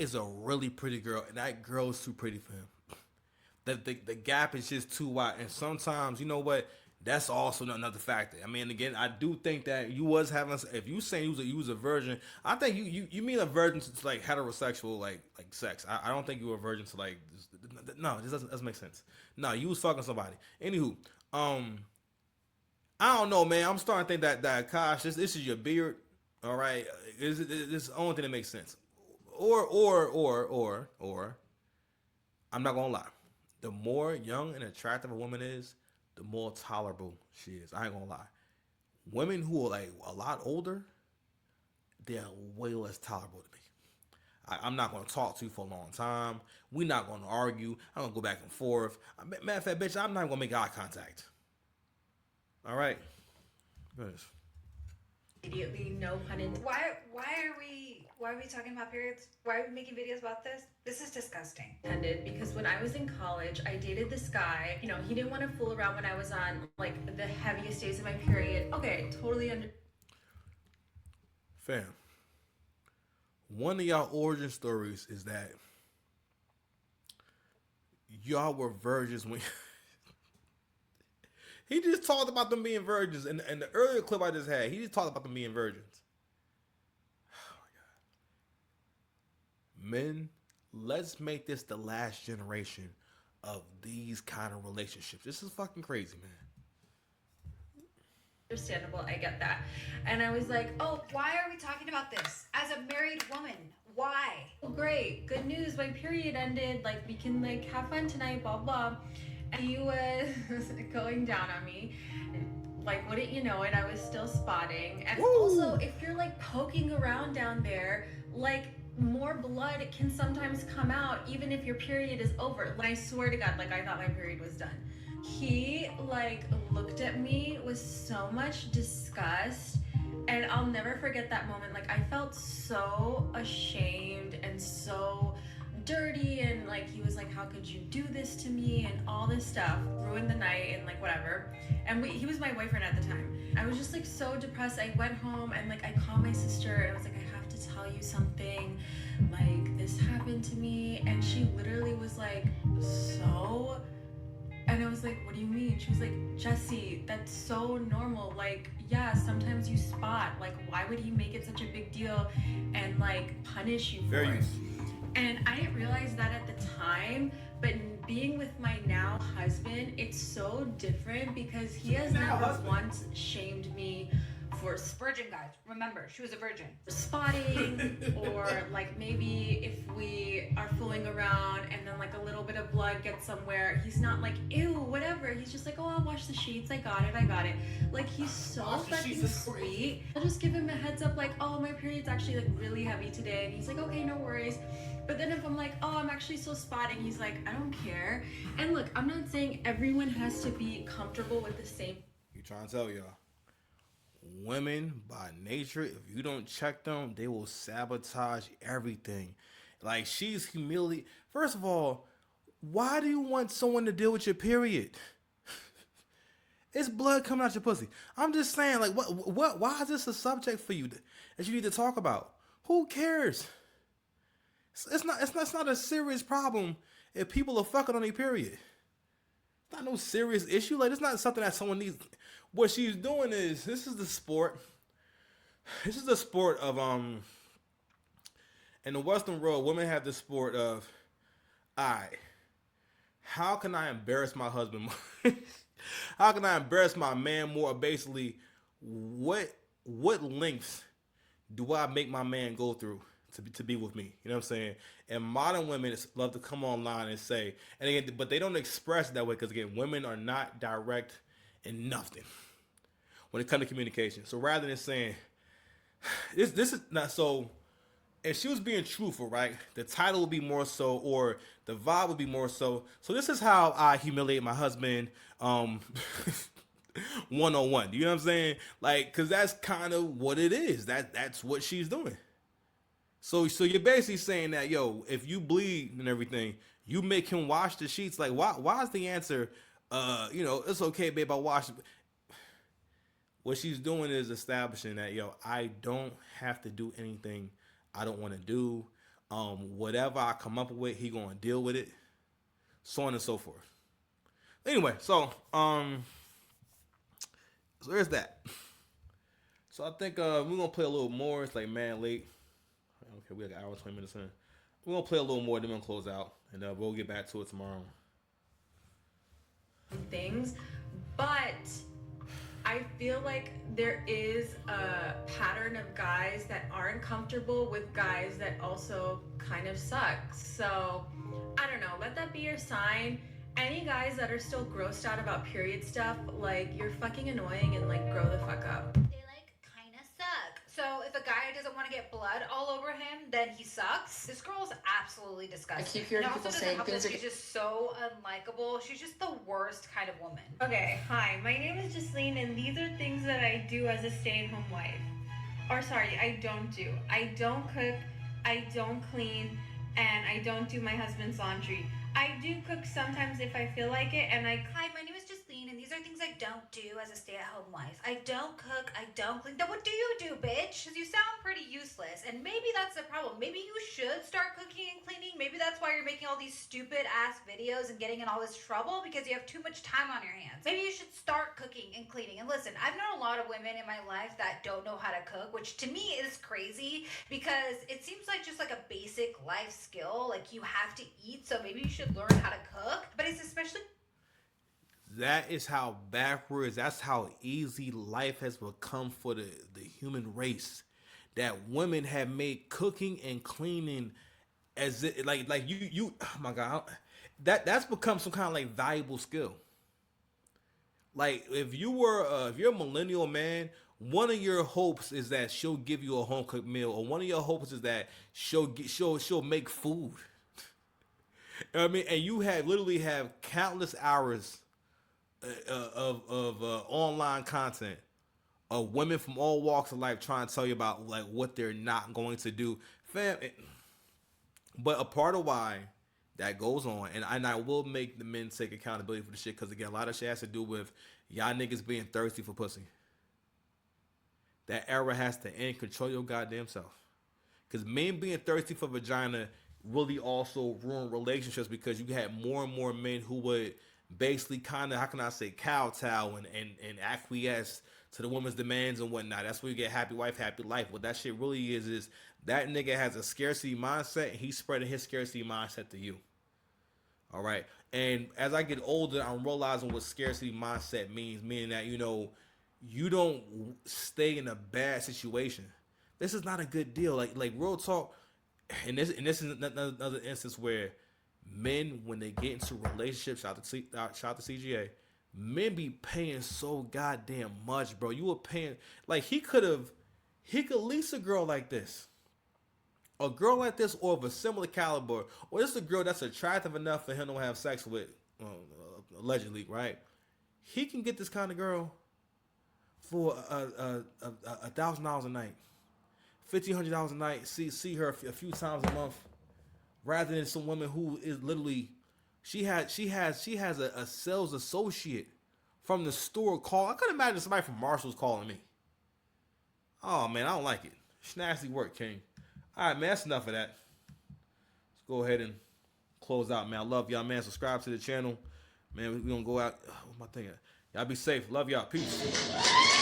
is a really pretty girl, and that girl is too pretty for him. The gap is just too wide, and sometimes you know what. That's also another factor. I mean, again, I do think that you was having. If you saying you was a virgin, I think you mean a virgin to like heterosexual like sex. I don't think you were a virgin to like. No, this doesn't make sense. No, you was fucking somebody. Anywho, I don't know, man. I'm starting to think that Akash, this is your beard. All right, this is the only thing that makes sense. Or I'm not gonna lie. The more young and attractive a woman is, the more tolerable she is. I ain't gonna lie. Women who are like a lot older, they're way less tolerable to me. I'm not gonna talk to you for a long time. We're not gonna argue. I'm gonna go back and forth. Matter of fact, bitch, I'm not gonna make eye contact. All right. Yes. Immediately, no pun intended. Why are we talking about periods? Why are we making videos about this? This is disgusting. Because when I was in college, I dated this guy. You know, he didn't want to fool around when I was on like the heaviest days of my period. Okay, totally under. Fam. One of y'all origin stories is that y'all were virgins when he just talked about them being virgins. And the earlier clip I just had, he just talked about them being virgins. Oh my God. Men, let's make this the last generation of these kind of relationships. This is fucking crazy, man. Understandable, I get that. And I was like, oh, Why are we talking about this? As a married woman, why? great, good news, my period ended. Like, we can like have fun tonight, blah blah. And he was going down on me. Like, wouldn't you know it, I was still spotting. And Woo! also, if you're like poking around down there, like more blood can sometimes come out even if your period is over. Like, I swear to God, like I thought my period was done. He like looked at me with so much disgust, and I'll never forget that moment. Like, I felt so ashamed and so dirty, and like he was like, how could you do this to me, and all this stuff, ruined the night and like whatever. And he was my boyfriend at the time. I was just like so depressed. I went home and like I called my sister and I was like, I have to tell you something, like this happened to me. And she literally was like, so. And I was like, what do you mean? She was like, Jesse, that's so normal. Like, yeah, sometimes you spot. Like, why would he make it such a big deal and like punish you for it? And I didn't realize that at the time, but being with my now husband, it's so different because he has never once shamed me for Virgin, guys. Remember, she was a virgin. spotting, or like maybe if we are fooling around and then like a little bit of blood gets somewhere, he's not like, ew, whatever. He's just like, oh, I'll wash the sheets. I got it. Like, he's so fucking sweet. I'll just give him a heads up, like, oh, my period's actually like really heavy today. And he's like, okay, no worries. But then if I'm like, oh, I'm actually still spotting, he's like, I don't care. And look, I'm not saying everyone has to be comfortable with the same. You trying to tell y'all. Women by nature, if you don't check them, they will sabotage everything. Like, she's humiliated. First of all, why do you want someone to deal with your period? It's blood coming out your pussy. I'm just saying, like, why is this a subject for you that you need to talk about? Who cares? It's not a serious problem if people are fucking on their period. It's not no serious issue. Like, it's not something that someone needs. What she's doing is, this is the sport. This is the sport of in the Western world, women have the sport of, how can I embarrass my husband more? How can I embarrass my man more? Basically, what lengths do I make my man go through to be with me? You know what I'm saying? And modern women love to come online and say, and again, but they don't express it that way because again, women are not direct in nothing when it comes to communication. So rather than saying this is not so. If she was being truthful, right, the title would be more so, or the vibe would be more so. So this is how I humiliate my husband, 101. You know what I'm saying? Like, because that's kind of what it is. That's what she's doing. So you're basically saying that, yo, if you bleed and everything, you make him wash the sheets. Like, why is the answer, it's okay, babe, I wash. What she's doing is establishing that, yo, I don't have to do anything I don't want to do. Whatever I come up with, he gonna deal with it, so on and so forth. Anyway, so there's that. So I think we're gonna play a little more. It's like man late. Okay, we got an hour 20 minutes in. We're gonna play a little more, then we're gonna close out, and we'll get back to it tomorrow. Things, but I feel like there is a pattern of guys that aren't comfortable with guys that also kind of suck. So I don't know, let that be your sign. Any guys that are still grossed out about period stuff, like, you're fucking annoying, and like, grow the fuck up. They like kind of suck. So if a guy doesn't want to get blood all over him, then he sucks. This girl's absolutely disgusting. I keep hearing and also people doesn't saying help things that are- she's just so unlikable. She's just the worst kind of woman. Okay, hi, my name is Jasleen, and these are things that I do as a stay-at-home wife. Or sorry, I don't do. I don't cook, I don't clean, and I don't do my husband's laundry. I do cook sometimes if I feel like it, and Hi, my name is Jasleen, and these are things I don't do as a stay-at-home wife. I don't cook, I don't clean. Then what do you do, bitch? Because you sound pretty useless, and maybe that's the problem. Maybe you should start cooking and cleaning. Maybe that's why you're making all these stupid-ass videos and getting in all this trouble, because you have too much time on your hands. Maybe you should start cooking and cleaning. And listen, I've known a lot of women in my life that don't know how to cook, which to me is crazy, because it seems like just like a basic life skill. Like, you have to eat, so maybe you should learn how to cook. But it's especially... That is how backwards, that's how easy life has become for the human race. That women have made cooking and cleaning as it, like you oh my god, that's become some kind of like valuable skill. Like if you're a millennial man, one of your hopes is that she'll give you a home cooked meal, or one of your hopes is that she'll make food. You know what I mean? And you have literally have countless hours of online content of women from all walks of life trying to tell you about like what they're not going to do, fam. But a part of why that goes on, and I will make the men take accountability for the shit, because again, a lot of shit has to do with y'all niggas being thirsty for pussy. That era has to end. Control your goddamn self. Because men being thirsty for vagina really also ruin relationships, because you had more and more men who would basically kind of, how can I say, kowtow and acquiesce to the woman's demands and whatnot. That's where you get happy wife, happy life. What that shit really is that nigga has a scarcity mindset, and he's spreading his scarcity mindset to you. All right. And as I get older, I'm realizing what scarcity mindset means, meaning that, you know, you don't stay in a bad situation. This is not a good deal. Like real talk. And this is another instance where men, when they get into relationships, shout to CGA, men be paying so goddamn much, bro. You were paying, like, he could lease a girl like this. A girl like this, or of a similar caliber, or this is a girl that's attractive enough for him to have sex with, allegedly, right? He can get this kind of girl for $1,000 a night, $1,500 a night. See her a few times a month, rather than some woman who is literally, she has a sales associate from the store call. I couldn't imagine somebody from Marshall's calling me. Oh man, I don't like it. Snazzy work, King. All right, man, that's enough of that. Let's go ahead and close out, man. I love y'all, man. Subscribe to the channel, man. We're gonna go out. What am I thinking? Y'all be safe. Love y'all. Peace.